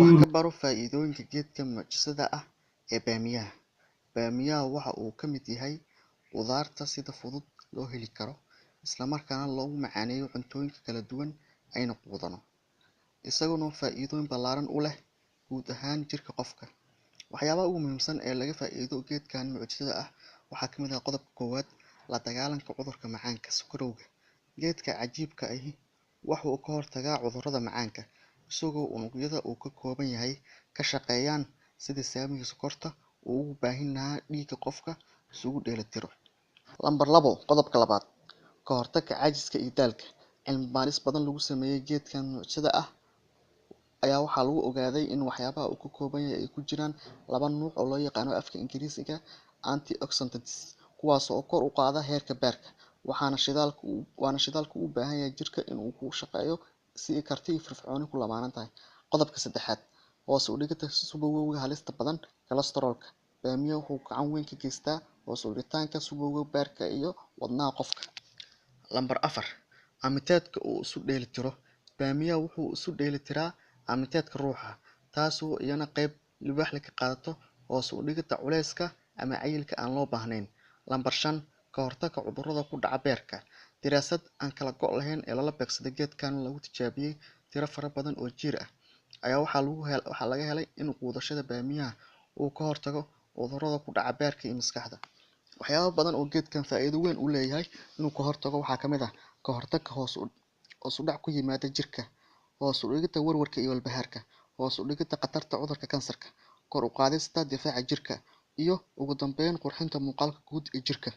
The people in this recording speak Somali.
Wax ka baro faa'iidooyinka geedka mucjisada ah ee baamiyaha. Baamiyaha waxa uu ka mid yahay khudaarta sida fudud loo heli karo, isla markaana loogu macaaneeyo cuntooyinka kala duwan aynu quudano, isaguna faa'iidooyin ballaaran u leh guud ahaan jirka qofka. Waxyaabaha ugu muhiimsan ee laga faa'iido geedkan mucjisada ah waxaa ka mid ah qodobka koowaad, la dagaalanka cudurka macaanka sonkorowga. Geedka cajiibka ahi waxa uu ka hortagaa cudurrada macaanka, isagoo unugyada uu ka kooban yahay ka shaqeeyaan sidii saamiga sokorta uu ugu baahin lahaa dhiigga qofka isugu dheelitiro. Lambar labo, qodobka labaad, ka hortagga caajiska iyo daalka. Cilmi baaris badan lagu sameeyay geedkan mucjisada ah ayaa waxaa lagu ogaaday in waxyaabaha uu ka kooban yahay ay ku jiraan laba nuuc oo loo yaqaano afka Ingiriisiga antioxidants, kuwaas oo kor u qaada heerka beerka, waana shidaalka uu u baahan yahay jirka in uu ku shaqeeyo si karti iyo firfircooni ku lamaanan tahay. Qodobka saddexaad, hoos u dhigida subagowga halista badan kolestaroolka. Baamiyaha wuxuu gacan weyn ka geystaa hoos u dhigitaanka subagowga beerka iyo wadnaha qofka. Lambar afar, amiitaadka uu isu dheelitiro. Baamiyaha wuxuu isu dheelitiraa amiitaadka ruuxa, taasoo iyana qayb libaax leh ka qaadato hoos u dhigida culeyska ama cayilka aan loo baahnayn. Lambar shan, ka hortagga cudurrada ku dhaca beerka. Daraasad aan kala go' lahayn ee lala beegsaday geedkan lagu tijaabiyay tiro fara badan oo jiir ah ayaa waxaa laga helay in quudashada baamiyaha uu ka hortago cudurrada ku dhaca beerka iyo maskaxda. Waxyaabo badan oo geedkan faa'iido weyn u leeyahay inuu ka hortago waxaa ka mid ah ka hortagga hoos u dhac ku yimaada jirka, hoos u dhigida warwarka iyo walbahaarka, hoos u dhigida khatarta cudurka kansarka, kor u qaadista difaaca jirka, iyo ugu dambeyn qurxinta muuqaalka guud ee jirka.